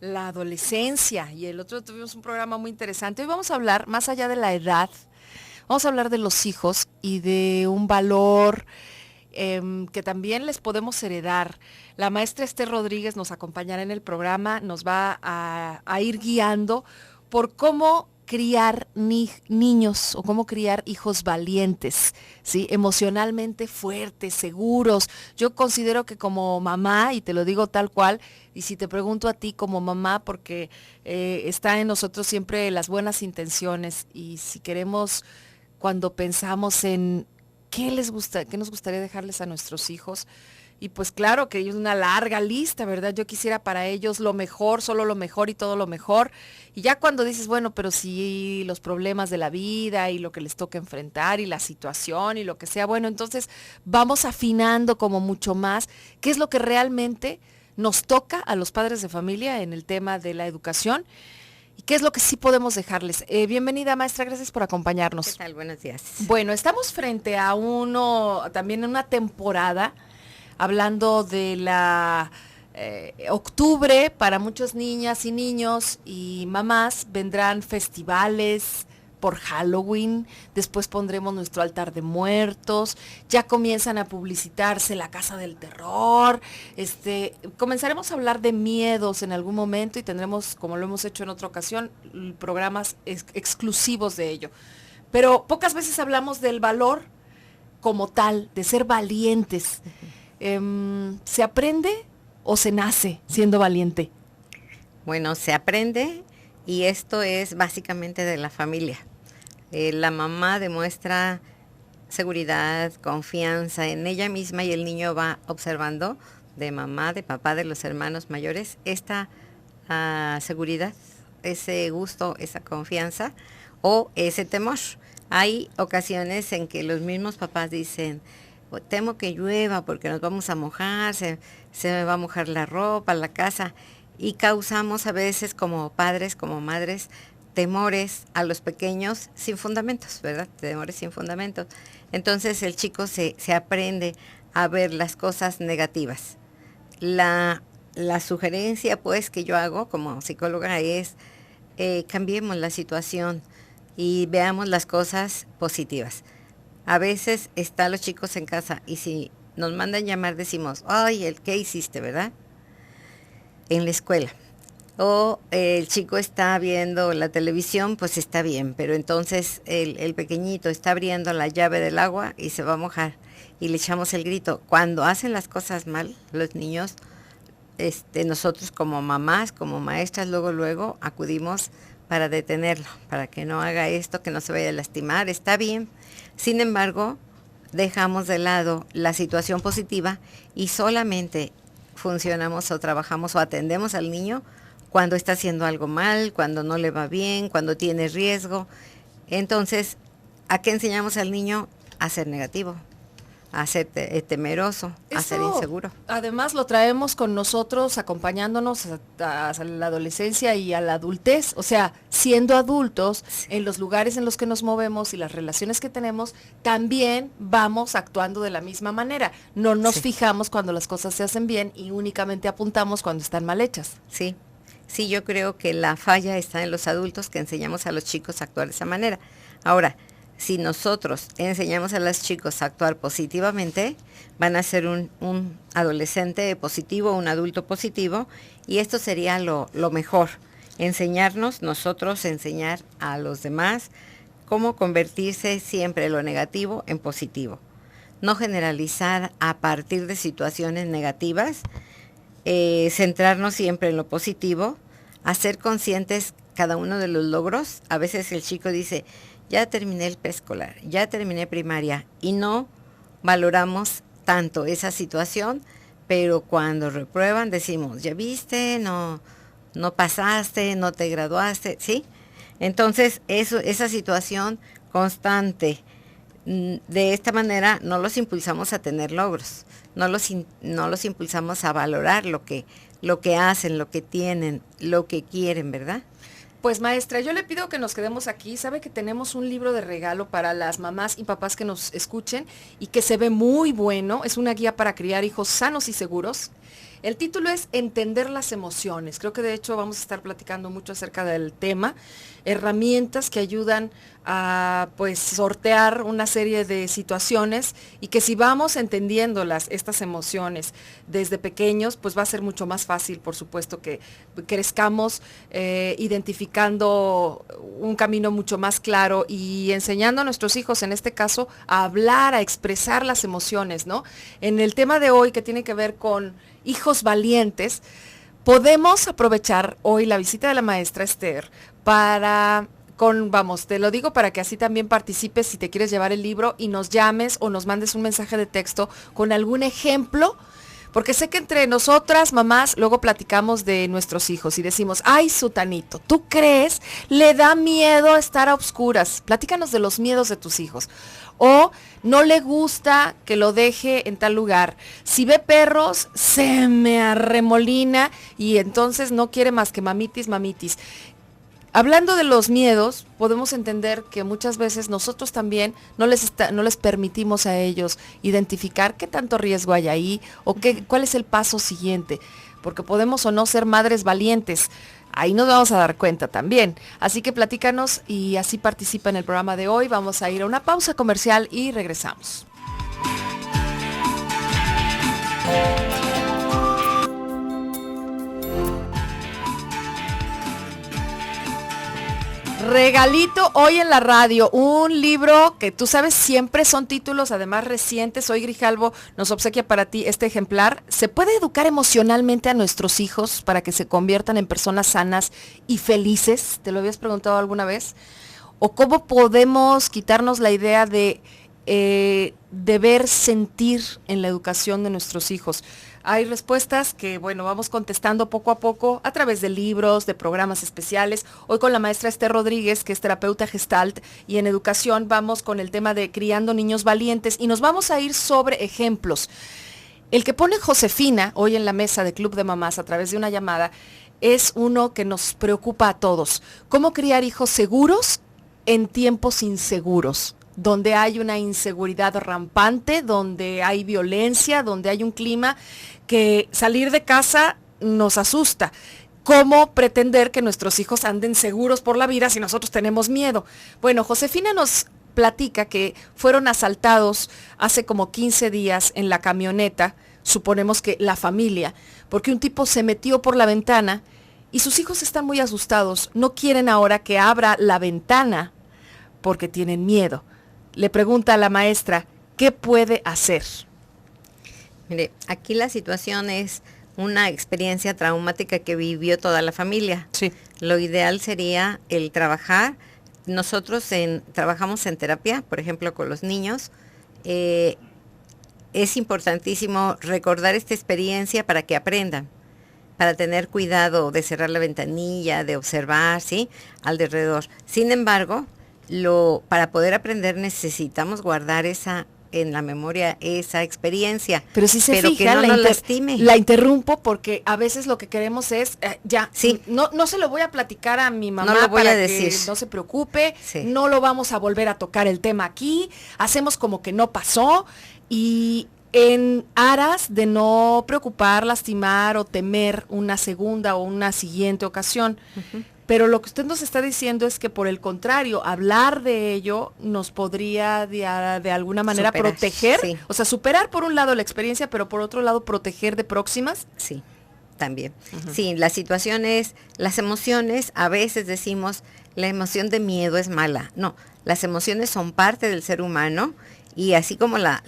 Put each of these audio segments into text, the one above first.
la adolescencia y el otro tuvimos un programa muy interesante. Hoy vamos a hablar, más allá de la edad, vamos a hablar de los hijos y de un valor que también les podemos heredar. La maestra Esther Rodríguez nos acompañará en el programa, nos va a ir guiando por cómo criar niños o cómo criar hijos valientes, ¿sí? Emocionalmente fuertes, seguros. Yo considero que como mamá, y te lo digo tal cual, y si te pregunto a ti como mamá, porque está en nosotros siempre las buenas intenciones, y si queremos, cuando pensamos en qué les gusta, qué nos gustaría dejarles a nuestros hijos, y pues claro que hay una larga lista, ¿verdad? Yo quisiera para ellos lo mejor, solo lo mejor y todo lo mejor. Y ya cuando dices, bueno, pero si los problemas de la vida y lo que les toca enfrentar y la situación y lo que sea, bueno, entonces vamos afinando como mucho más qué es lo que realmente nos toca a los padres de familia en el tema de la educación y qué es lo que sí podemos dejarles. Bienvenida, maestra, gracias por acompañarnos. ¿Qué tal? Buenos días. Bueno, estamos frente a también una temporada hablando de la octubre. Para muchas niñas y niños y mamás vendrán festivales por Halloween, después pondremos nuestro altar de muertos, ya comienzan a publicitarse la casa del terror, comenzaremos a hablar de miedos en algún momento y tendremos, como lo hemos hecho en otra ocasión, programas exclusivos de ello. Pero pocas veces hablamos del valor como tal, de ser valientes. ¿Se aprende o se nace siendo valiente? Bueno, se aprende y esto es básicamente de la familia. La mamá demuestra seguridad, confianza en ella misma y el niño va observando de mamá, de papá, de los hermanos mayores esta seguridad, ese gusto, esa confianza o ese temor. Hay ocasiones en que los mismos papás dicen, temo que llueva porque nos vamos a mojar, se me va a mojar la ropa, la casa, y causamos a veces como padres, como madres, temores a los pequeños sin fundamentos, ¿verdad? Temores sin fundamentos. Entonces el chico se aprende a ver las cosas negativas. La sugerencia pues que yo hago como psicóloga es cambiemos la situación y veamos las cosas positivas. A veces están los chicos en casa y si nos mandan llamar decimos, ay, ¿qué hiciste, verdad? En la escuela. O el chico está viendo la televisión, pues está bien, pero entonces el pequeñito está abriendo la llave del agua y se va a mojar y le echamos el grito. Cuando hacen las cosas mal, los niños, nosotros como mamás, como maestras, luego acudimos para detenerlo, para que no haga esto, que no se vaya a lastimar, está bien. Sin embargo, dejamos de lado la situación positiva y solamente funcionamos o trabajamos o atendemos al niño cuando está haciendo algo mal, cuando no le va bien, cuando tiene riesgo. Entonces, ¿a qué enseñamos al niño? A ser negativo, a ser temeroso, a ser inseguro. Además lo traemos con nosotros, acompañándonos a la adolescencia y a la adultez, o sea, siendo adultos, sí, en los lugares en los que nos movemos y las relaciones que tenemos, también vamos actuando de la misma manera. No nos sí fijamos cuando las cosas se hacen bien y únicamente apuntamos cuando están mal hechas. Sí, yo creo que la falla está en los adultos que enseñamos a los chicos a actuar de esa manera. Ahora, si nosotros enseñamos a los chicos a actuar positivamente, van a ser un adolescente positivo, un adulto positivo, y esto sería lo mejor. Enseñarnos, nosotros enseñar a los demás cómo convertirse siempre lo negativo en positivo. No generalizar a partir de situaciones negativas, centrarnos siempre en lo positivo, hacer conscientes cada uno de los logros. A veces el chico dice, ya terminé el preescolar, ya terminé primaria y no valoramos tanto esa situación, pero cuando reprueban decimos, ya viste, no pasaste, no te graduaste, ¿sí? Entonces esa situación constante, de esta manera no los impulsamos a tener logros, no los impulsamos a valorar lo que hacen, lo que tienen, lo que quieren, ¿verdad? Pues maestra, yo le pido que nos quedemos aquí. Sabe que tenemos un libro de regalo para las mamás y papás que nos escuchen y que se ve muy bueno. Es una guía para criar hijos sanos y seguros. El título es Entender las emociones. Creo que de hecho vamos a estar platicando mucho acerca del tema, herramientas que ayudan a pues sortear una serie de situaciones y que si vamos entendiéndolas, estas emociones desde pequeños, pues va a ser mucho más fácil, por supuesto, que crezcamos identificando un camino mucho más claro y enseñando a nuestros hijos, en este caso, a hablar, a expresar las emociones, ¿no? En el tema de hoy, que tiene que ver con hijos valientes, podemos aprovechar hoy la visita de la maestra Esther para, te lo digo para que así también participes si te quieres llevar el libro y nos llames o nos mandes un mensaje de texto con algún ejemplo, porque sé que entre nosotras, mamás, luego platicamos de nuestros hijos y decimos, ay, sutanito, ¿tú crees? Le da miedo estar a obscuras. Platícanos de los miedos de tus hijos. O no le gusta que lo deje en tal lugar. Si ve perros, se me arremolina y entonces no quiere más que mamitis, mamitis. Hablando de los miedos, podemos entender que muchas veces nosotros también no les permitimos a ellos identificar qué tanto riesgo hay ahí o cuál es el paso siguiente, porque podemos o no ser madres valientes. Ahí nos vamos a dar cuenta también. Así que platícanos y así participa en el programa de hoy. Vamos a ir a una pausa comercial y regresamos. Regalito hoy en la radio, un libro que tú sabes siempre son títulos además recientes. Hoy Grijalvo nos obsequia para ti este ejemplar. ¿Se puede educar emocionalmente a nuestros hijos para que se conviertan en personas sanas y felices? ¿Te lo habías preguntado alguna vez? ¿O cómo podemos quitarnos la idea de deber sentir en la educación de nuestros hijos? Hay respuestas que, vamos contestando poco a poco a través de libros, de programas especiales. Hoy con la maestra Esther Rodríguez, que es terapeuta Gestalt, y en educación vamos con el tema de criando niños valientes y nos vamos a ir sobre ejemplos. El que pone Josefina hoy en la mesa de Club de Mamás a través de una llamada es uno que nos preocupa a todos. ¿Cómo criar hijos seguros en tiempos inseguros? Donde hay una inseguridad rampante, donde hay violencia, donde hay un clima que salir de casa nos asusta. ¿Cómo pretender que nuestros hijos anden seguros por la vida si nosotros tenemos miedo? Bueno, Josefina nos platica que fueron asaltados hace como 15 días en la camioneta, suponemos que la familia, porque un tipo se metió por la ventana y sus hijos están muy asustados. No quieren ahora que abra la ventana porque tienen miedo. Le pregunta a la maestra, ¿qué puede hacer? Mire, aquí la situación es una experiencia traumática que vivió toda la familia. Sí. Lo ideal sería el trabajar. Nosotros trabajamos en terapia, por ejemplo, con los niños. Es importantísimo recordar esta experiencia para que aprendan, para tener cuidado de cerrar la ventanilla, de observar, ¿sí?, alrededor. Sin embargo, para poder aprender necesitamos guardar en la memoria esa experiencia. Pero si se fija, que no nos lastime. La interrumpo porque a veces lo que queremos es, sí, no se lo voy a platicar a mi mamá, no lo voy para a decir, que no se preocupe, sí, no lo vamos a volver a tocar el tema aquí, hacemos como que no pasó y en aras de no preocupar, lastimar o temer una segunda o una siguiente ocasión. Uh-huh. Pero lo que usted nos está diciendo es que por el contrario, hablar de ello nos podría de alguna manera superar, proteger, sí. O sea, superar por un lado la experiencia, pero por otro lado proteger de próximas. Sí, también. Uh-huh. Sí, la situación es, las emociones, a veces decimos, la emoción de miedo es mala. No, las emociones son parte del ser humano y así como la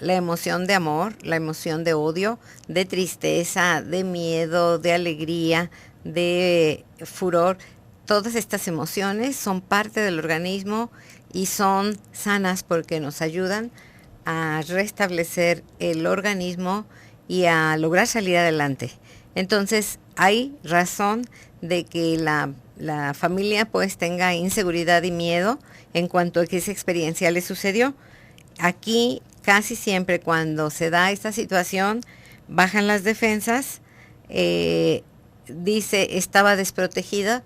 emoción de amor, la emoción de odio, de tristeza, de miedo, de alegría, de furor, todas estas emociones son parte del organismo y son sanas porque nos ayudan a restablecer el organismo y a lograr salir adelante. Entonces hay razón de que la familia pues tenga inseguridad y miedo en cuanto a que esa experiencia le sucedió. Aquí casi siempre cuando se da esta situación bajan las defensas, dice, estaba desprotegida,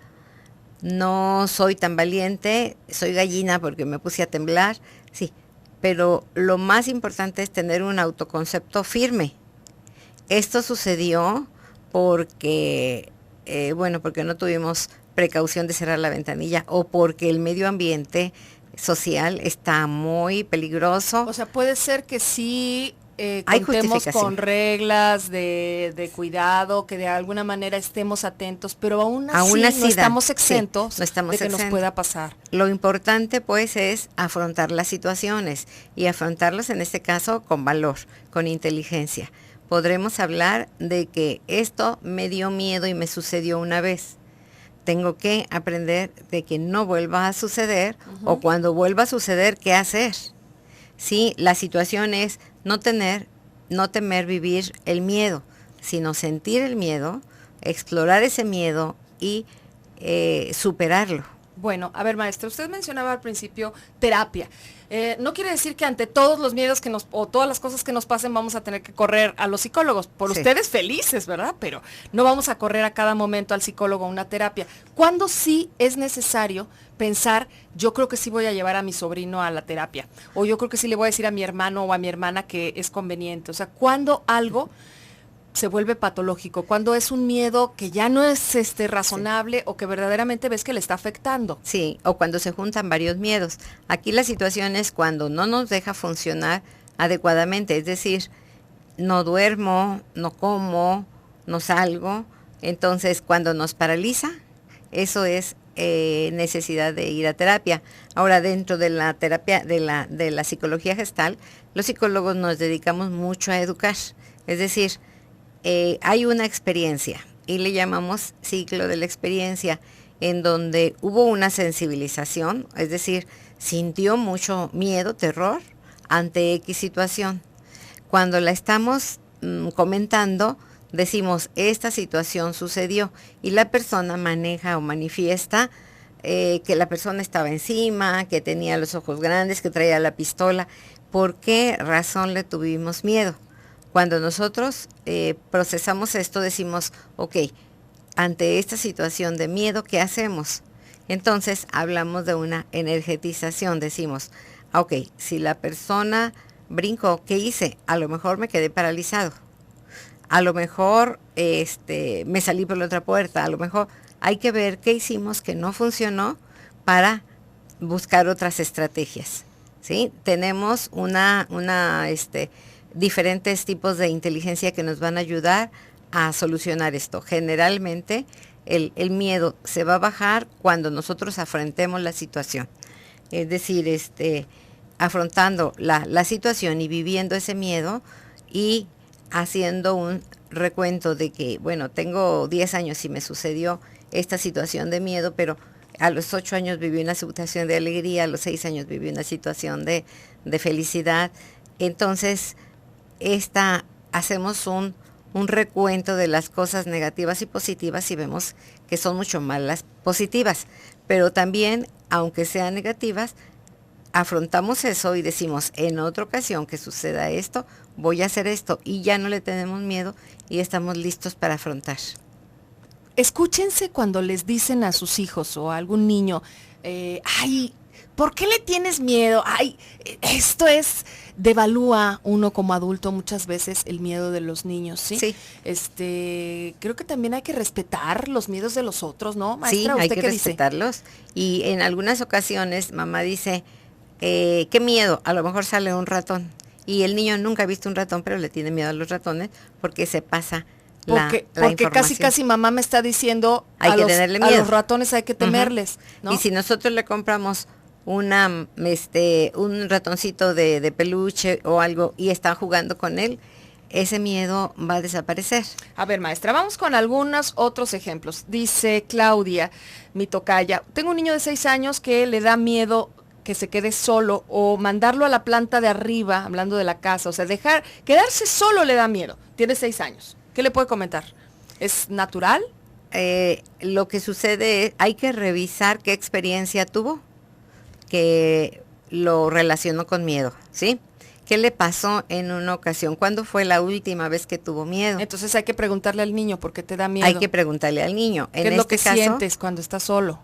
no soy tan valiente, soy gallina porque me puse a temblar, sí, pero lo más importante es tener un autoconcepto firme esto sucedió porque, porque no tuvimos precaución de cerrar la ventanilla o porque el medio ambiente social está muy peligroso. O sea, puede ser que sí Hay contemos justificación. con reglas de cuidado, que de alguna manera estemos atentos, pero aún así no estamos exentos no estamos de que nos exentos. pueda pasar. Lo importante pues es afrontar las situaciones y afrontarlas en este caso con valor, con inteligencia. Podremos hablar de que esto me dio miedo y me sucedió una vez. Tengo que aprender de que no vuelva a suceder o cuando vuelva a suceder, ¿qué hacer? Sí, la situación es no temer vivir el miedo, sino sentir el miedo, explorar ese miedo y superarlo. Bueno, a ver, maestra, usted mencionaba al principio terapia. No quiere decir que ante todos los miedos o todas las cosas que nos pasen vamos a tener que correr a los psicólogos. Por ustedes felices, ¿verdad? Pero no vamos a correr a cada momento al psicólogo a una terapia. ¿Cuándo sí es necesario pensar, yo creo que sí voy a llevar a mi sobrino a la terapia? O yo creo que sí le voy a decir a mi hermano o a mi hermana que es conveniente. O sea, ¿cuándo algo se vuelve patológico? Cuando es un miedo que ya no es razonable o que verdaderamente ves que le está afectando. Sí, o cuando se juntan varios miedos. Aquí la situación es cuando no nos deja funcionar adecuadamente, es decir, no duermo, no como, no salgo. Entonces, cuando nos paraliza, eso es necesidad de ir a terapia. Ahora, dentro de la terapia, de la psicología gestal, los psicólogos nos dedicamos mucho a educar. Es decir, hay una experiencia y le llamamos ciclo de la experiencia, en donde hubo una sensibilización, es decir, sintió mucho miedo, terror ante X situación. Cuando la estamos comentando, decimos, esta situación sucedió y la persona maneja o manifiesta que la persona estaba encima, que tenía los ojos grandes, que traía la pistola. ¿Por qué razón le tuvimos miedo? Cuando nosotros procesamos esto, decimos, ok, ante esta situación de miedo, ¿qué hacemos? Entonces hablamos de una energetización, decimos, ok, si la persona brincó, ¿qué hice? A lo mejor me quedé paralizado, a lo mejor me salí por la otra puerta, a lo mejor hay que ver qué hicimos que no funcionó para buscar otras estrategias, ¿sí? Tenemos diferentes tipos de inteligencia que nos van a ayudar a solucionar esto. Generalmente el miedo se va a bajar cuando nosotros afrontemos la situación. Es decir, afrontando la situación y viviendo ese miedo y haciendo un recuento de que, bueno, tengo 10 años y me sucedió esta situación de miedo, pero a los 8 años viví una situación de alegría, a los 6 años viví una situación de felicidad. Entonces, hacemos un recuento de las cosas negativas y positivas y vemos que son mucho más las positivas, pero también, aunque sean negativas, afrontamos eso y decimos, en otra ocasión que suceda esto, voy a hacer esto y ya no le tenemos miedo y estamos listos para afrontar. Escúchense cuando les dicen a sus hijos o a algún niño, ay, ¿por qué le tienes miedo? Ay, esto devalúa uno como adulto muchas veces el miedo de los niños, ¿sí? Sí. Creo que también hay que respetar los miedos de los otros, ¿no, maestra? Sí, hay ¿Usted que qué dice? respetarlos. Y en algunas ocasiones mamá dice, qué miedo, a lo mejor sale un ratón. Y el niño nunca ha visto un ratón, pero le tiene miedo a los ratones porque se pasa porque información. casi mamá me está diciendo hay que tenerle miedo. A los ratones hay que temerles, ¿no? Y si nosotros le compramos un ratoncito de peluche o algo y está jugando con él, ese miedo va a desaparecer. A ver, maestra, vamos con algunos otros ejemplos. Dice Claudia, mi tocaya, tengo un niño de 6 años que le da miedo que se quede solo o mandarlo a la planta de arriba, hablando de la casa, o sea, quedarse solo le da miedo. Tiene 6 años. ¿Qué le puede comentar? ¿Es natural? Lo que sucede es, hay que revisar qué experiencia tuvo que lo relacionó con miedo, ¿sí? ¿Qué le pasó en una ocasión? ¿Cuándo fue la última vez que tuvo miedo? Entonces hay que preguntarle al niño por qué te da miedo. Hay que preguntarle al niño. ¿Qué es lo que sientes cuando estás solo?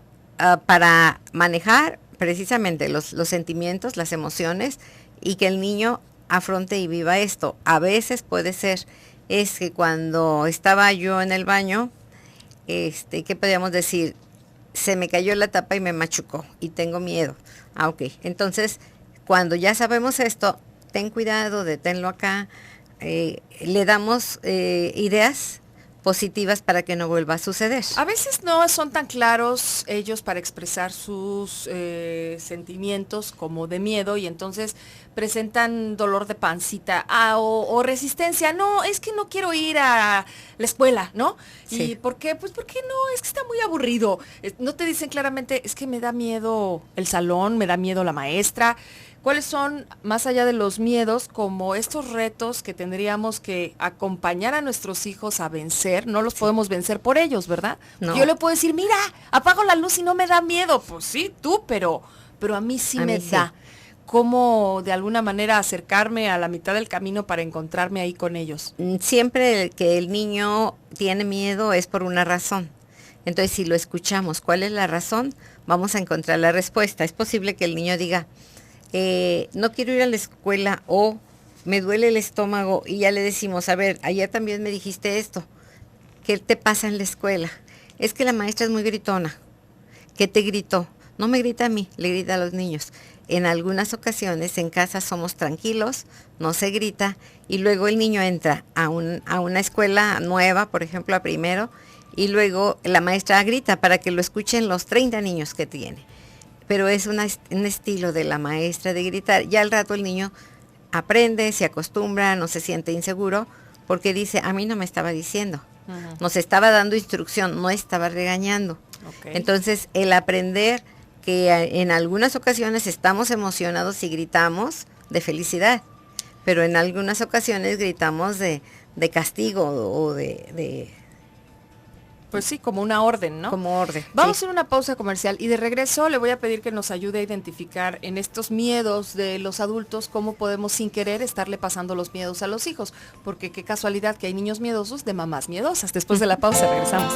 Para manejar precisamente los sentimientos, las emociones y que el niño afronte y viva esto. A veces puede ser es que cuando estaba yo en el baño, ¿qué podríamos decir? Se me cayó la tapa y me machucó y tengo miedo. Ah, ok. Entonces, cuando ya sabemos esto, ten cuidado, deténlo acá. Le damos ideas positivas para que no vuelva a suceder. A veces no son tan claros ellos para expresar sus sentimientos como de miedo y entonces presentan dolor de pancita o resistencia. No, es que no quiero ir a la escuela, ¿no? Sí. ¿Y por qué? Pues porque no, es que está muy aburrido. No te dicen claramente, es que me da miedo el salón, me da miedo la maestra. ¿Cuáles son, más allá de los miedos, como estos retos que tendríamos que acompañar a nuestros hijos a vencer? No los podemos vencer por ellos, ¿verdad? No. Yo le puedo decir, mira, apago la luz y no me da miedo. Pues sí, tú, pero a mí sí me da. ¿Cómo de alguna manera acercarme a la mitad del camino para encontrarme ahí con ellos? Siempre que el niño tiene miedo es por una razón. Entonces, si lo escuchamos, ¿cuál es la razón? Vamos a encontrar la respuesta. Es posible que el niño diga, no quiero ir a la escuela o me duele el estómago y ya le decimos, a ver, ayer también me dijiste esto, ¿qué te pasa en la escuela? Es que la maestra es muy gritona. ¿Qué te gritó? No me grita a mí, le grita a los niños. En algunas ocasiones en casa somos tranquilos, no se grita y luego el niño entra a una escuela nueva, por ejemplo a primero, y luego la maestra grita para que lo escuchen los 30 niños que tiene. Pero es un estilo de la maestra de gritar. Ya al rato el niño aprende, se acostumbra, no se siente inseguro, porque dice, a mí no me estaba diciendo. Uh-huh. Nos estaba dando instrucción, no estaba regañando. Okay. Entonces, el aprender que en algunas ocasiones estamos emocionados y gritamos de felicidad, pero en algunas ocasiones gritamos de castigo o de pues sí, como una orden, ¿no? Como orden. Vamos a hacer una pausa comercial y de regreso le voy a pedir que nos ayude a identificar en estos miedos de los adultos cómo podemos sin querer estarle pasando los miedos a los hijos, porque qué casualidad que hay niños miedosos de mamás miedosas. Después de la pausa regresamos.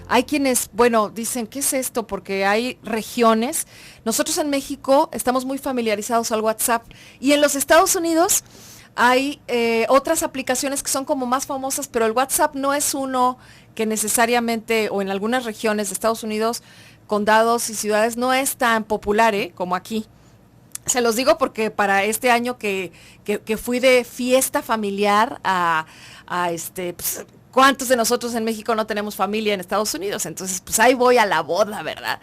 Hay quienes, bueno, dicen, ¿qué es esto? Porque hay regiones. Nosotros en México estamos muy familiarizados al WhatsApp y en los Estados Unidos hay otras aplicaciones que son como más famosas, pero el WhatsApp no es uno que necesariamente, o en algunas regiones de Estados Unidos, condados y ciudades, no es tan popular como aquí. Se los digo porque para este año que fui de fiesta familiar pues, ¿cuántos de nosotros en México no tenemos familia en Estados Unidos? Entonces, pues ahí voy a la boda, ¿verdad?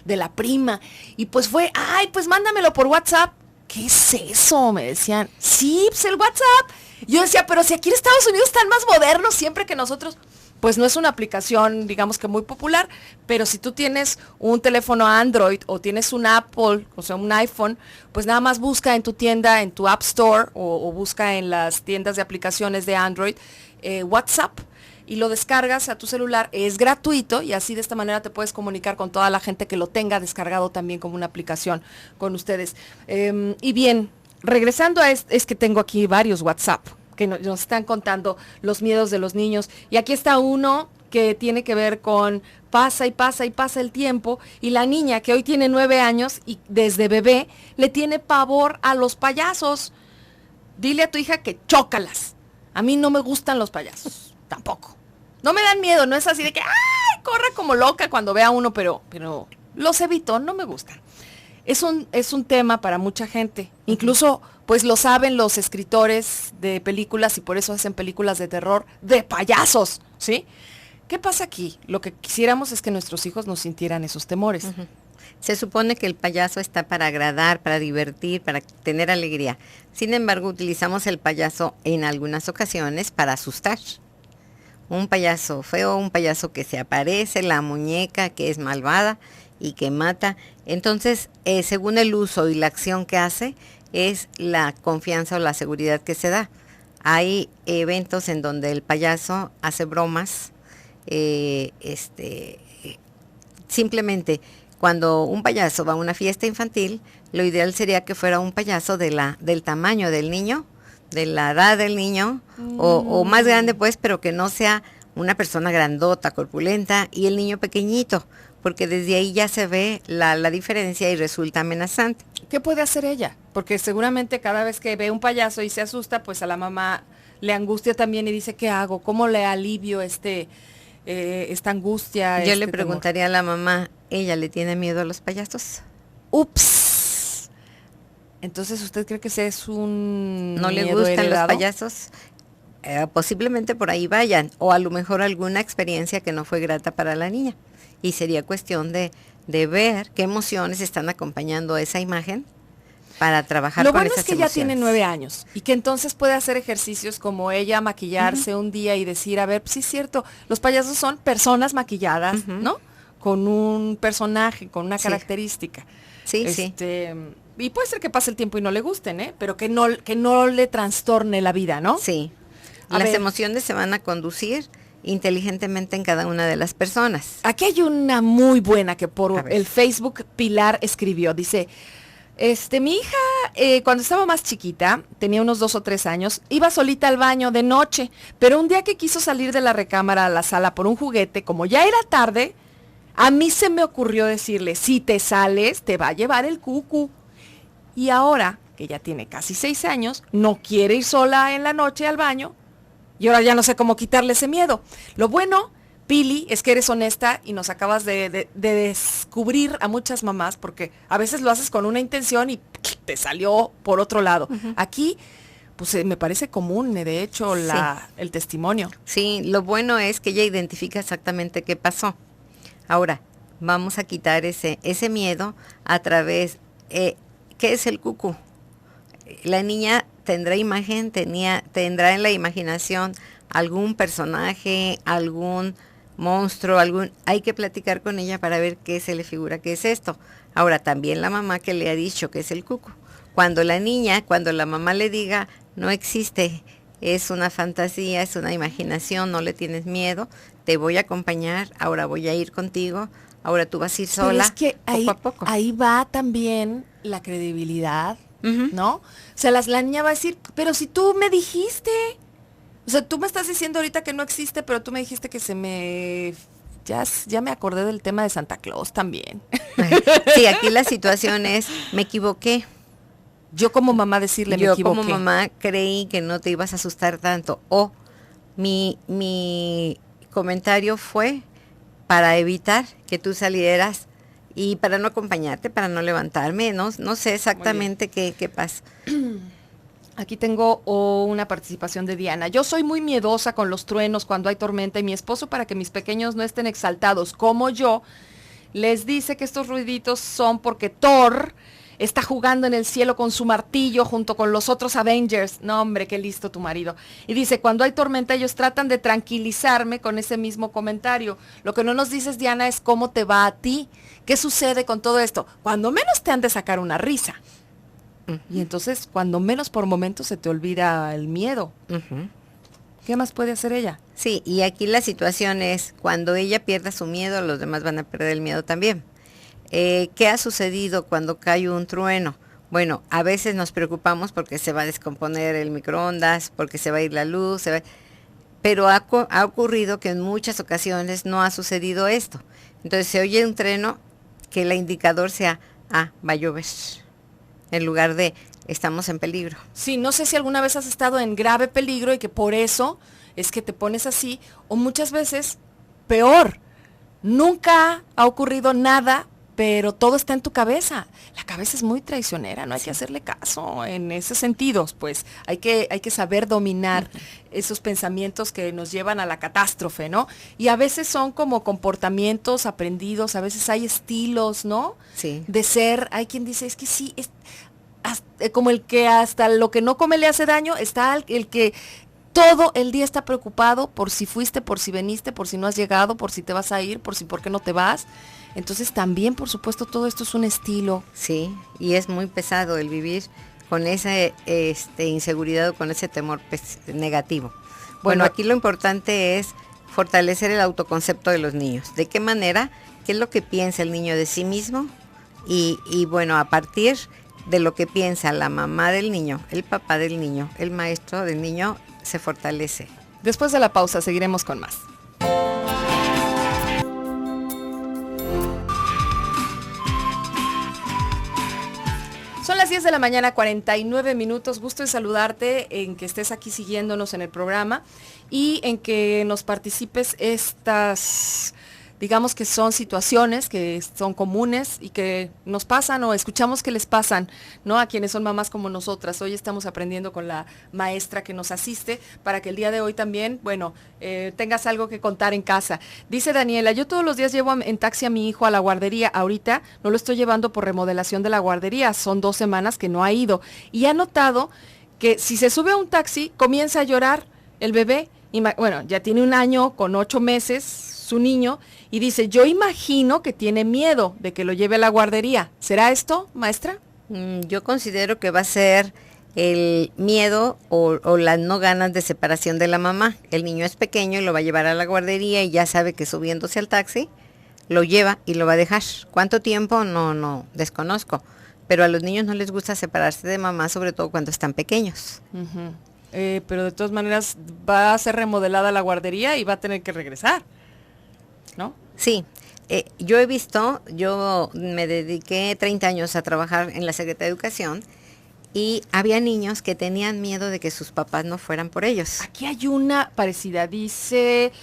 De la prima. Y pues fue, pues mándamelo por WhatsApp. ¿Qué es eso? Me decían, sí, pues el WhatsApp. Yo decía, pero si aquí en Estados Unidos están más modernos siempre que nosotros. Pues no es una aplicación, digamos que muy popular, pero si tú tienes un teléfono Android o tienes un Apple, o sea, un iPhone, pues nada más busca en tu tienda, en tu App Store o busca en las tiendas de aplicaciones de Android, WhatsApp. Y lo descargas a tu celular, es gratuito y así de esta manera te puedes comunicar con toda la gente que lo tenga descargado también como una aplicación con ustedes. Y bien, regresando a es que tengo aquí varios WhatsApp que nos están contando los miedos de los niños. Y aquí está uno que tiene que ver con pasa y pasa y pasa el tiempo y la niña que hoy tiene 9 años y desde bebé le tiene pavor a los payasos. Dile a tu hija que chócalas. A mí no me gustan los payasos, tampoco. No me dan miedo, no es así de que ¡ay! Corra como loca cuando vea uno, pero los evito, no me gustan. Es un tema para mucha gente. Incluso, pues lo saben los escritores de películas y por eso hacen películas de terror de payasos, ¿sí? ¿Qué pasa aquí? Lo que quisiéramos es que nuestros hijos no sintieran esos temores. Uh-huh. Se supone que el payaso está para agradar, para divertir, para tener alegría. Sin embargo, utilizamos el payaso en algunas ocasiones para asustar. Un payaso feo, un payaso que se aparece, la muñeca que es malvada y que mata. Entonces, según el uso y la acción que hace, es la confianza o la seguridad que se da. Hay eventos en donde el payaso hace bromas. Simplemente, cuando un payaso va a una fiesta infantil, lo ideal sería que fuera un payaso del tamaño del niño, de la edad del niño, o más grande pues, pero que no sea una persona grandota, corpulenta, y el niño pequeñito, porque desde ahí ya se ve la diferencia y resulta amenazante. ¿Qué puede hacer ella? Porque seguramente cada vez que ve un payaso y se asusta, pues a la mamá le angustia también y dice, ¿qué hago? ¿Cómo le alivio esta angustia? Yo le preguntaría a la mamá, ¿ella le tiene miedo a los payasos? Ups. Entonces, ¿usted cree que ese es un ¿No le miedo gustan heredado? los payasos? Posiblemente por ahí vayan, o a lo mejor alguna experiencia que no fue grata para la niña. Y sería cuestión de ver qué emociones están acompañando a esa imagen para trabajar Lo con bueno esas es que ya emociones. tiene 9 años y que entonces puede hacer ejercicios como ella, maquillarse un día y decir, a ver, sí es cierto, los payasos son personas maquilladas, ¿no? Con un personaje, con una característica. Sí, Y puede ser que pase el tiempo y no le gusten, ¿eh? Pero que no le trastorne la vida, ¿no? Sí. A Las ver. emociones se van a conducir inteligentemente en cada una de las personas. Aquí hay una muy buena que A por ver. el Facebook Pilar escribió. Dice, mi hija cuando estaba más chiquita, tenía unos 2 o 3 años, iba solita al baño de noche, pero un día que quiso salir de la recámara a la sala por un juguete, como ya era tarde, a mí se me ocurrió decirle, si te sales, te va a llevar el cucu. Y ahora, que ya tiene casi 6 años, no quiere ir sola en la noche al baño, y ahora ya no sé cómo quitarle ese miedo. Lo bueno, Pili, es que eres honesta y nos acabas de descubrir a muchas mamás, porque a veces lo haces con una intención y te salió por otro lado. Aquí, pues me parece común, de hecho, el testimonio. Sí, lo bueno es que ella identifica exactamente qué pasó. Ahora, vamos a quitar ese miedo a través, ¿qué es el cucú? La niña tendrá tendrá en la imaginación algún personaje, algún monstruo, hay que platicar con ella para ver qué se le figura que es esto. Ahora, también la mamá que le ha dicho que es el cuco. Cuando la mamá le diga, no existe, es una fantasía, es una imaginación, no le tienes miedo, te voy a acompañar, ahora voy a ir contigo, ahora tú vas a ir sola, Pero es que poco a poco. ahí va también la credibilidad, Ujú. ¿no? O sea, la niña va a decir, pero si tú me dijiste, o sea, tú me estás diciendo ahorita que no existe, pero tú me dijiste que ya me acordé del tema de Santa Claus también. Sí, aquí la situación es, me equivoqué. Yo como mamá decirle, me Yo equivoqué. como mamá creí que no te ibas a asustar tanto. O mi comentario fue para evitar que tú salieras y para no acompañarte, para no levantarme. No sé exactamente qué pasa. Aquí tengo una participación de Diana. Yo soy muy miedosa con los truenos cuando hay tormenta y mi esposo, para que mis pequeños no estén exaltados como yo, les dice que estos ruiditos son porque Thor está jugando en el cielo con su martillo junto con los otros Avengers. No, hombre, qué listo tu marido. Y dice, cuando hay tormenta ellos tratan de tranquilizarme con ese mismo comentario. Lo que no nos dices, Diana, es cómo te va a ti. ¿Qué sucede con todo esto? Cuando menos te han de sacar una risa. Y entonces, cuando menos por momentos se te olvida el miedo. ¿Qué más puede hacer ella? Sí, y aquí la situación es, cuando ella pierda su miedo, los demás van a perder el miedo también. ¿Qué ha sucedido cuando cae un trueno? Bueno, a veces nos preocupamos porque se va a descomponer el microondas, porque se va a ir la luz, pero ha ocurrido que en muchas ocasiones no ha sucedido esto. Entonces se oye un trueno, que el indicador sea, va a llover, en lugar de estamos en peligro. Sí, no sé si alguna vez has estado en grave peligro y que por eso es que te pones así, o muchas veces, peor, nunca ha ocurrido nada, pero todo está en tu cabeza. La cabeza es muy traicionera, no hay que hacerle caso en esos sentidos, pues hay que saber dominar esos pensamientos que nos llevan a la catástrofe, ¿no? Y a veces son como comportamientos aprendidos, a veces hay estilos, ¿no? Sí. De ser, hay quien dice, es que sí, como el que hasta lo que no come le hace daño, está el que todo el día está preocupado por si fuiste, por si veniste, por si no has llegado, por si te vas a ir, por qué no te vas. Entonces también, por supuesto, todo esto es un estilo. Sí, y es muy pesado el vivir con esa inseguridad o con ese temor negativo. Bueno, aquí lo importante es fortalecer el autoconcepto de los niños. ¿De qué manera? ¿Qué es lo que piensa el niño de sí mismo? Y bueno, a partir de lo que piensa la mamá del niño, el papá del niño, el maestro del niño, se fortalece. Después de la pausa seguiremos con más. las 10 de la mañana, 49 minutos. Gusto en saludarte, en que estés aquí siguiéndonos en el programa y en que nos participes estas, digamos que son situaciones que son comunes y que nos pasan o escuchamos que les pasan, ¿no? A quienes son mamás como nosotras. Hoy estamos aprendiendo con la maestra que nos asiste para que el día de hoy también, bueno, tengas algo que contar en casa. Dice Daniela, yo todos los días llevo en taxi a mi hijo a la guardería. Ahorita no lo estoy llevando por remodelación de la guardería. Son 2 semanas que no ha ido. Y ha notado que si se sube a un taxi, comienza a llorar el bebé. Bueno, ya tiene 1 año con 8 meses su niño. Y dice, yo imagino que tiene miedo de que lo lleve a la guardería. ¿Será esto, maestra? Yo considero que va a ser el miedo o las no ganas de separación de la mamá. El niño es pequeño y lo va a llevar a la guardería y ya sabe que subiéndose al taxi, lo lleva y lo va a dejar. ¿Cuánto tiempo? No, desconozco. Pero a los niños no les gusta separarse de mamá, sobre todo cuando están pequeños. Uh-huh. Pero de todas maneras va a ser remodelada la guardería y va a tener que regresar, ¿no? Sí, yo he visto, yo me dediqué 30 años a trabajar en la Secretaría de Educación y había niños que tenían miedo de que sus papás no fueran por ellos. Aquí hay una parecida, dice,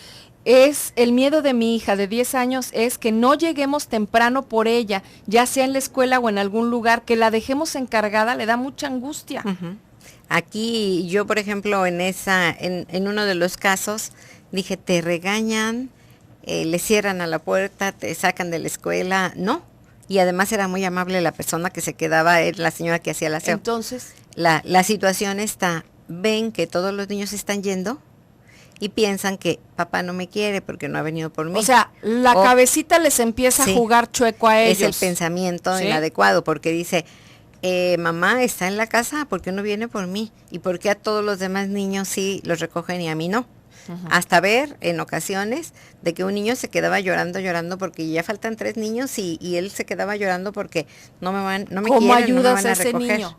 es el miedo de mi hija de 10 años es que no lleguemos temprano por ella, ya sea en la escuela o en algún lugar, que la dejemos encargada, le da mucha angustia. Uh-huh. Aquí yo, por ejemplo, en uno de los casos, dije, te regañan, le cierran a la puerta, te sacan de la escuela, no. Y además era muy amable la persona que se quedaba, era la señora que hacía el aseo. Entonces, la situación está, ven que todos los niños están yendo y piensan que papá no me quiere porque no ha venido por mí. O sea, la cabecita les empieza a jugar chueco a ellos. Es el pensamiento inadecuado porque dice, mamá está en la casa, ¿por qué no viene por mí? ¿Y por qué a todos los demás niños sí los recogen y a mí no? Uh-huh. Hasta ver en ocasiones de que un niño se quedaba llorando porque ya faltan 3 niños y él se quedaba llorando porque no me quieren, no me van a recoger. Niño?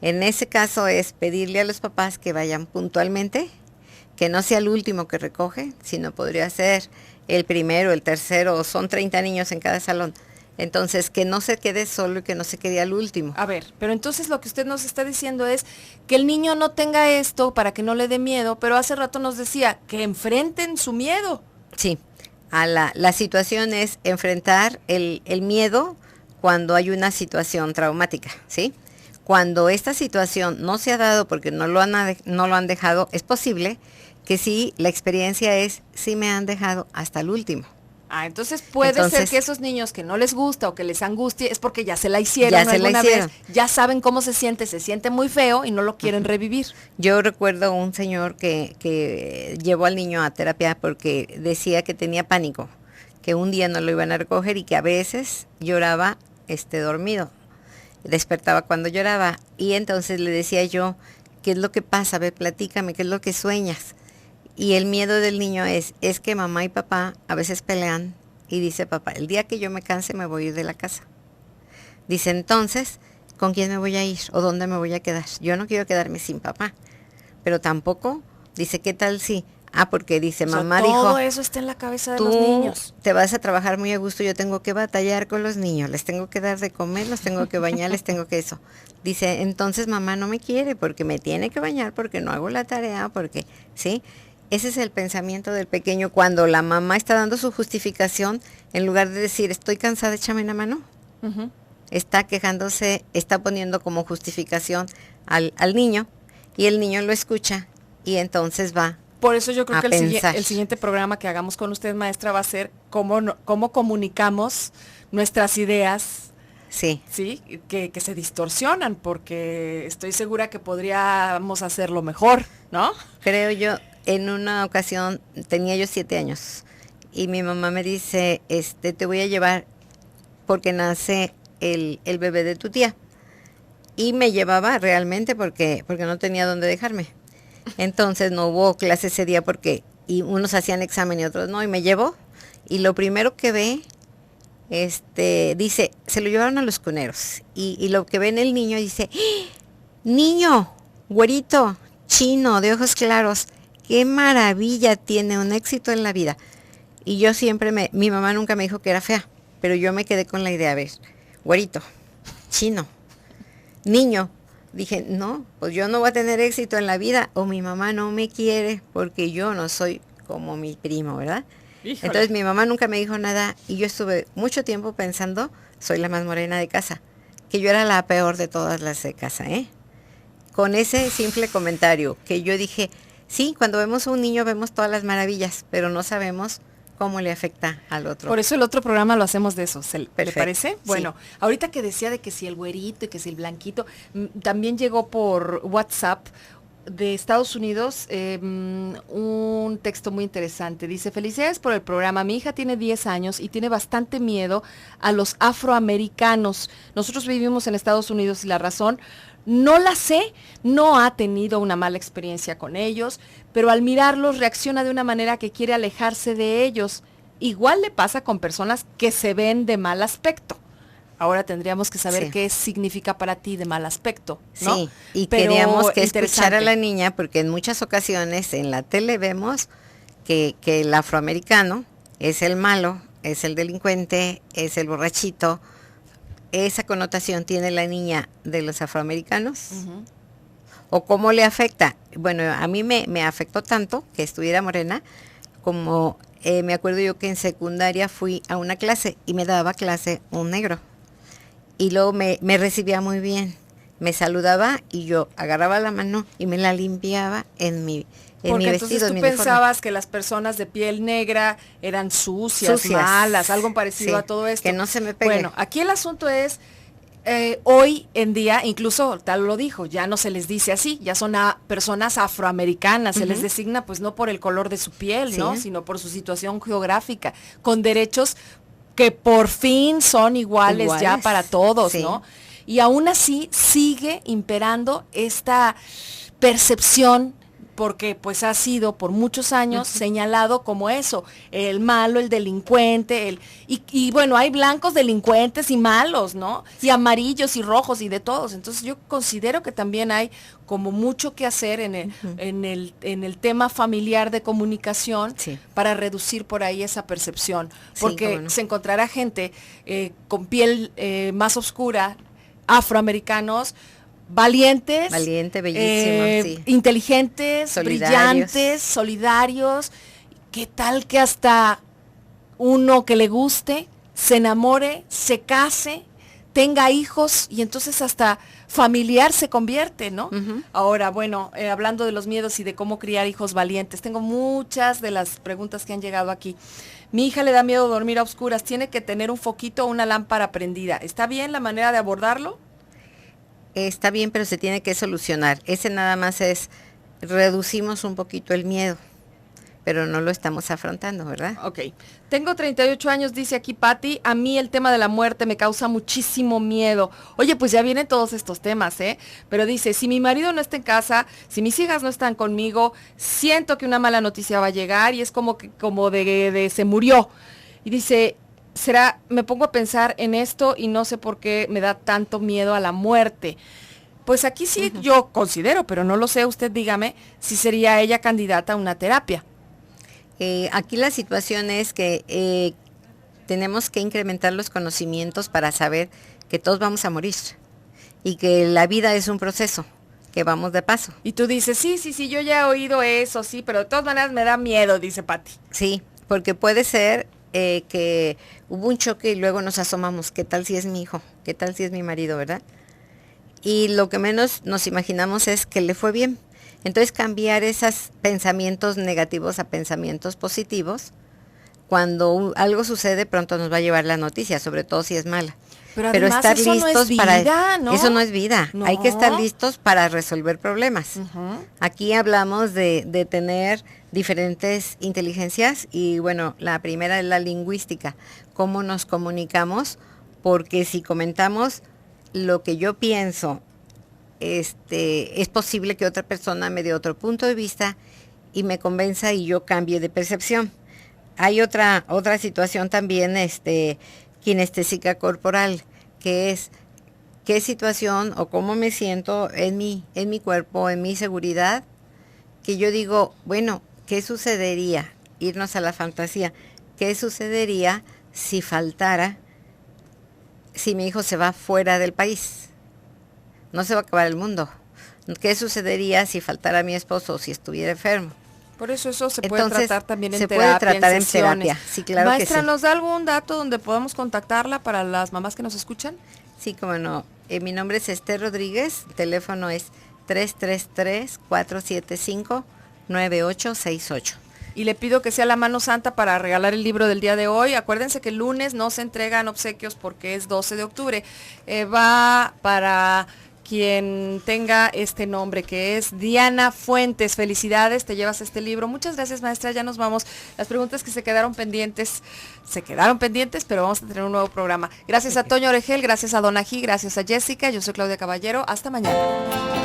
En ese caso es pedirle a los papás que vayan puntualmente, que no sea el último que recoge, sino podría ser el primero, el tercero, son 30 niños en cada salón. Entonces, que no se quede solo y que no se quede al último. A ver, pero entonces lo que usted nos está diciendo es que el niño no tenga esto para que no le dé miedo, pero hace rato nos decía que enfrenten su miedo. Sí, la situación es enfrentar el miedo cuando hay una situación traumática, ¿sí? Cuando esta situación no se ha dado porque no lo han dejado, es posible que sí, la experiencia es, sí me han dejado hasta el último. Entonces puede ser que esos niños que no les gusta o que les angustie es porque ya se la hicieron alguna vez, ya saben cómo se siente muy feo y no lo quieren revivir. Yo recuerdo un señor que llevó al niño a terapia porque decía que tenía pánico, que un día no lo iban a recoger y que a veces lloraba dormido, despertaba cuando lloraba y entonces le decía yo, ¿qué es lo que pasa? A ver, platícame, ¿qué es lo que sueñas? Y el miedo del niño es que mamá y papá a veces pelean y dice papá, el día que yo me canse me voy a ir de la casa. Dice entonces, ¿con quién me voy a ir o dónde me voy a quedar? Yo no quiero quedarme sin papá, pero tampoco, dice, ¿qué tal si? Porque dice, mamá dijo, todo eso está en la cabeza de los niños. Te vas a trabajar muy a gusto, yo tengo que batallar con los niños, les tengo que dar de comer, los tengo que bañar, les tengo que eso. Dice, entonces mamá no me quiere porque me tiene que bañar, porque no hago la tarea, porque, ¿sí? Ese es el pensamiento del pequeño cuando la mamá está dando su justificación, en lugar de decir, estoy cansada, échame una mano. Uh-huh. Está quejándose, está poniendo como justificación al niño y el niño lo escucha y entonces va. Por eso yo creo que el siguiente programa que hagamos con usted, maestra, va a ser cómo comunicamos nuestras ideas. Sí. Sí, que se distorsionan, porque estoy segura que podríamos hacerlo mejor, ¿no? Creo yo. En una ocasión tenía yo 7 años y mi mamá me dice, te voy a llevar porque nace el bebé de tu tía. Y me llevaba realmente porque no tenía dónde dejarme. Entonces no hubo clase ese día y unos hacían examen y otros no, y me llevó. Y lo primero que ve, dice, se lo llevaron a los cuneros. Y lo que ve en el niño dice, ¡Ah! Niño, güerito, chino, de ojos claros. ¡Qué maravilla! Tiene un éxito en la vida. Y yo siempre mi mamá nunca me dijo que era fea, pero yo me quedé con la idea, a ver, güerito, chino, niño. Dije, no, pues yo no voy a tener éxito en la vida, o mi mamá no me quiere porque yo no soy como mi primo, ¿verdad? Híjole. Entonces mi mamá nunca me dijo nada y yo estuve mucho tiempo pensando, soy la más morena de casa, que yo era la peor de todas las de casa, ¿eh? Con ese simple comentario, que yo dije, sí, cuando vemos a un niño vemos todas las maravillas, pero no sabemos cómo le afecta al otro. Por eso el otro programa lo hacemos de eso, ¿le Perfecto, parece? sí. Bueno, ahorita que decía de que si el güerito y que si el blanquito, también llegó por WhatsApp de Estados Unidos un texto muy interesante. Dice, felicidades por el programa. Mi hija tiene 10 años y tiene bastante miedo a los afroamericanos. Nosotros vivimos en Estados Unidos y la razón no la sé, no ha tenido una mala experiencia con ellos, pero al mirarlos reacciona de una manera que quiere alejarse de ellos. Igual le pasa con personas que se ven de mal aspecto. Ahora tendríamos que saber qué significa para ti de mal aspecto, ¿no? Sí, y pero queríamos que escuchar a la niña, porque en muchas ocasiones en la tele vemos que el afroamericano es el malo, es el delincuente, es el borrachito. Esa connotación tiene la niña de los afroamericanos. Uh-huh. ¿O cómo le afecta? Bueno, a mí me afectó tanto que estuviera morena, como me acuerdo yo que en secundaria fui a una clase y me daba clase un negro. Y luego me recibía muy bien, me saludaba y yo agarraba la mano y me la limpiaba en mi Porque vestido. entonces tú pensabas que las personas de piel negra eran sucias, malas, algo parecido a todo esto. Que no se me pegue. Bueno, aquí el asunto es, hoy en día, incluso tal lo dijo, ya no se les dice así, ya son personas afroamericanas, se les designa pues no por el color de su piel, ¿no? Sino por su situación geográfica, con derechos que por fin son iguales ya para todos, ¿no? Y aún así sigue imperando esta percepción, porque pues ha sido por muchos años señalado como eso, el malo, el delincuente, y bueno, hay blancos delincuentes y malos, ¿no? Y amarillos y rojos y de todos. Entonces yo considero que también hay como mucho que hacer en el tema familiar de comunicación para reducir por ahí esa percepción. Porque se encontrará gente con piel más oscura, afroamericanos, valientes, bellísimos, inteligentes, brillantes, solidarios. ¿Qué tal que hasta uno que le guste, se enamore, se case, tenga hijos y entonces hasta familiar se convierte, ¿no? Ahora, bueno, hablando de los miedos y de cómo criar hijos valientes, tengo muchas de las preguntas que han llegado aquí. Mi hija le da miedo dormir a oscuras, tiene que tener un foquito o una lámpara prendida. ¿Está bien la manera de abordarlo? Está bien, pero se tiene que solucionar. Ese nada más es, reducimos un poquito el miedo, pero no lo estamos afrontando, ¿verdad? Ok. Tengo 38 años, dice aquí Patti. A mí el tema de la muerte me causa muchísimo miedo. Oye, pues ya vienen todos estos temas, ¿eh? Pero dice, si mi marido no está en casa, si mis hijas no están conmigo, siento que una mala noticia va a llegar y es como de se murió. Y dice, me pongo a pensar en esto y no sé por qué me da tanto miedo a la muerte. Pues aquí sí yo considero, pero no lo sé, usted dígame, si sería ella candidata a una terapia. Aquí la situación es que tenemos que incrementar los conocimientos para saber que todos vamos a morir y que la vida es un proceso, que vamos de paso. Y tú dices, sí, yo ya he oído eso, sí, pero de todas maneras me da miedo, dice Patti. Sí, porque puede ser que hubo un choque y luego nos asomamos, ¿qué tal si es mi hijo? ¿Qué tal si es mi marido, verdad? Y lo que menos nos imaginamos es que le fue bien. Entonces cambiar esos pensamientos negativos a pensamientos positivos, cuando algo sucede pronto nos va a llevar la noticia, sobre todo si es mala. Pero estar eso listos no es vida, ¿no? Eso no es vida, no. Hay que estar listos para resolver problemas. Aquí hablamos de tener diferentes inteligencias y bueno, la primera es la lingüística, cómo nos comunicamos, porque si comentamos lo que yo pienso, es posible que otra persona me dé otro punto de vista y me convenza y yo cambie de percepción. Hay otra situación también, kinestésica corporal, que es qué situación o cómo me siento en mi cuerpo, en mi seguridad, que yo digo, bueno, ¿qué sucedería? Irnos a la fantasía. ¿Qué sucedería si mi hijo se va fuera del país? no se va a acabar el mundo. ¿Qué sucedería si faltara mi esposo o si estuviera enfermo? Por eso se puede Entonces, tratar también en se terapia, puede tratar en sesiones. terapia, sí, claro que Maestra, sí. ¿nos da algún dato donde podamos contactarla para las mamás que nos escuchan? Sí, cómo no. Mi nombre es Esther Rodríguez, el teléfono es 333-475-9868. Y le pido que sea la mano santa para regalar el libro del día de hoy. Acuérdense que el lunes no se entregan obsequios porque es 12 de octubre. Va para quien tenga este nombre, que es Diana Fuentes. Felicidades, te llevas este libro. Muchas gracias, maestra, ya nos vamos. Las preguntas que se quedaron pendientes, pero vamos a tener un nuevo programa. Gracias a Toño Oregel, gracias a Donají, gracias a Jessica, yo soy Claudia Caballero. Hasta mañana.